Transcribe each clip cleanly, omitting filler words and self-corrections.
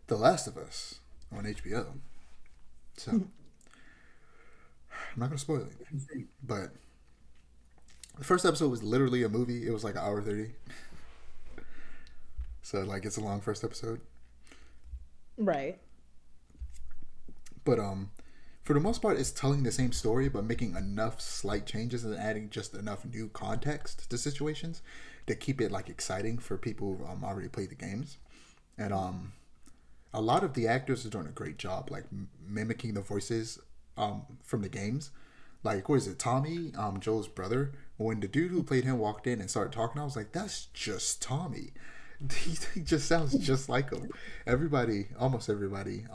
The Last of Us on HBO. So I'm not gonna spoil anything, but the first episode was literally a movie. It was like an hour 30. So like it's a long first episode. Right. But for the most part it's telling the same story but making enough slight changes and adding just enough new context to situations to keep it like exciting for people who already played the games. And a lot of the actors are doing a great job like mimicking the voices from the games. Like what is it, Tommy, Joel's brother? When the dude who played him walked in and started talking, I was like, "That's just Tommy." He just sounds just like him. Everybody, almost everybody,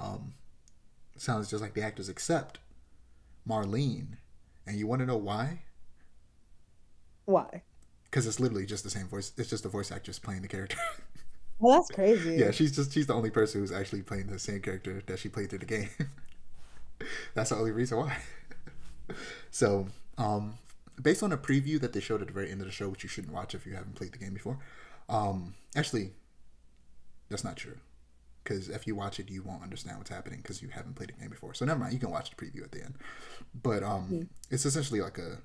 sounds just like the actors except Marlene. And you want to know why? Why? Because it's literally just the same voice. It's just the voice actress playing the character. Well, that's Yeah, crazy. she's the only person who's actually playing the same character that she played through the game. That's the only reason why. So, based on a preview that they showed at the very end of the show, which you shouldn't watch if you haven't played the game before, actually, that's not true. Because if you watch it, you won't understand what's happening because you haven't played the game before. So never mind, you can watch the preview at the end. But Mm. it's essentially like a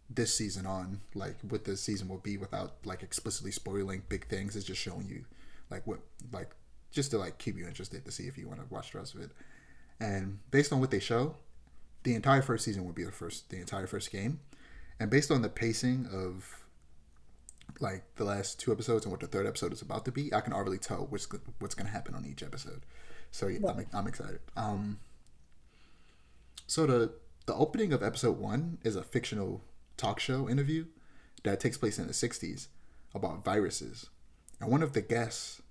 this season on like what this season will be without like explicitly spoiling big things. It's just showing you like what like just to like keep you interested to see if you want to watch the rest of it. And based on what they show, the entire first season will be the entire first game. And based on the pacing of like the last two episodes and what the third episode is about to be, I can already tell what's going to happen on each episode. So yeah, Right. I'm excited. So the opening of episode one is a fictional talk show interview that takes place in the '60s about viruses, and one of the guests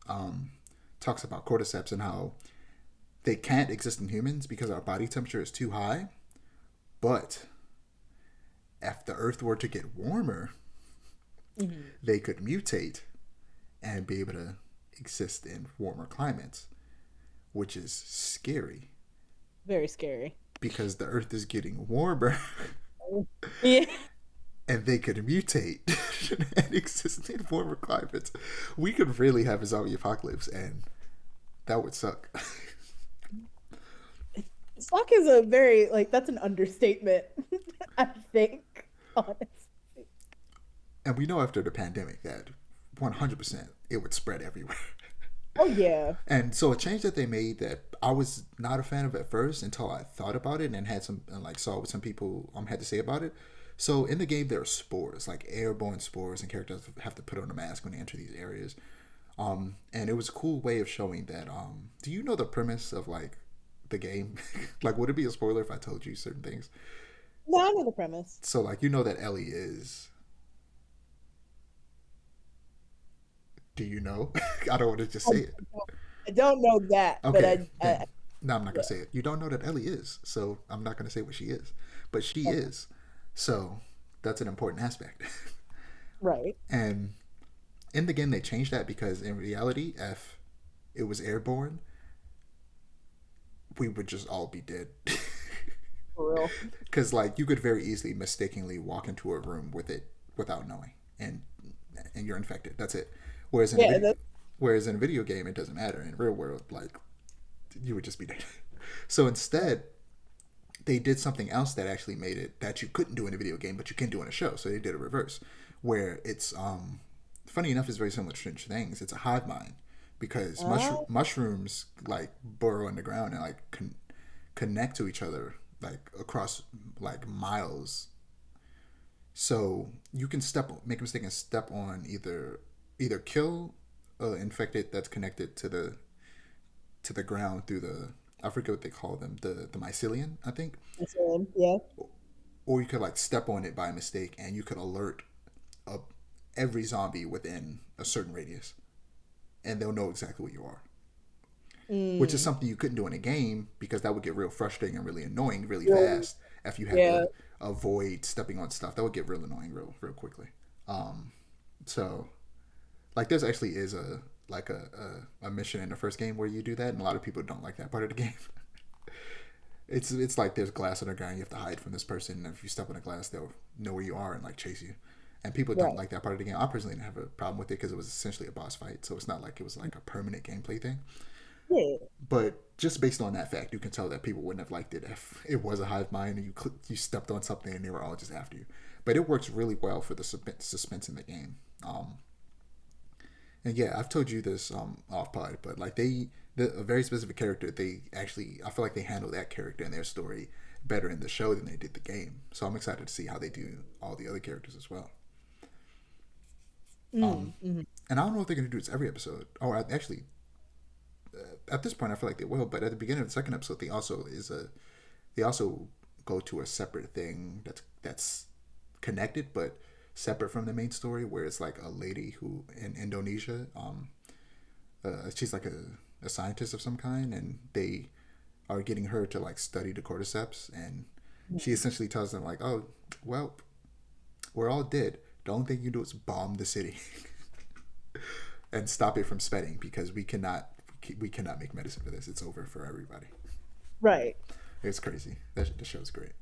talks about cordyceps and how they can't exist in humans because our body temperature is too high, but if the Earth were to get warmer, Hmm. they could mutate and be able to exist in warmer climates, which is scary Very scary. because the Earth is getting warmer Yeah. and they could mutate and exist in warmer climates. We could really have a zombie apocalypse, and that would suck. Spock is a very like that's an understatement, I think, honestly. And we know after the pandemic that 100% it would spread everywhere. Oh yeah. And so a change that they made that I was not a fan of at first until I thought about it and had some and like saw what some people had to say about it. So in the game there are spores, like airborne spores, and characters have to put on a mask when they enter these areas. And it was a cool way of showing that. Do you know the premise of like the game? Like, would it be a spoiler if I told you certain things? No, I know the premise. So like you know that Ellie is. Do you know? I don't want to just I, say it. I don't know that, but Okay, then. I No, I'm not yeah. gonna say it. You don't know that Ellie is, so I'm not gonna say what she is, but she Okay. is. So that's an important aspect. Right. And in the game, they changed that because in reality, if it was airborne, we would just all be dead. For real. Because like you could very easily mistakenly walk into a room with it without knowing, and you're infected. That's it. Whereas in a Yeah, video, whereas in a video game, it doesn't matter. In real world, like you would just be dead. So instead, they did something else that actually made it that you couldn't do in a video game, but you can do in a show. So they did a reverse, where it's funny enough, it's very similar to Strange Things. It's a hive mind because uh, mushrooms like burrow in the ground and like connect to each other like across like miles. So you can make a mistake and step on either kill infected that's connected to the ground through the I forget what they call them the mycelium I think, yeah. or you could like step on it by mistake and you could alert uh, every zombie within a certain radius and they'll know exactly where you are, which is Mm, something you couldn't do in a game because that would get real frustrating and really annoying really really? fast if you had Yeah. to avoid stepping on stuff. That would get real annoying real quickly. So like there's actually is a mission in the first game where you do that and a lot of people don't like that part of the game. It's like there's glass on the ground, you have to hide from this person, and if you step on the glass they'll know where you are and like chase you, and people don't Right. like that part of the game. I personally didn't have a problem with it because it was essentially a boss fight, so it's not like it was like a permanent gameplay thing. Yeah. But just based on that fact, you can tell that people wouldn't have liked it if it was a hive mind and you stepped on something and they were all just after you. But it works really well for the suspense in the game. And yeah, I've told you this off pod, but like a very specific character, they actually, I feel like they handle that character and their story better in the show than they did the game. So I'm excited to see how they do all the other characters as well. Mm, hmm. And I don't know if they're going to do this every episode. Or actually, at this point, I feel like they will. But at the beginning of the second episode, they also go to a separate thing that's connected, but separate from the main story, where it's like a lady who in Indonesia, she's like a scientist of some kind, and they are getting her to like study the cordyceps, and she essentially tells them like, "Oh, well, we're all dead. The only thing you do is bomb the city and stop it from spreading because we cannot make medicine for this. It's over for everybody." Right. It's crazy. The show's great.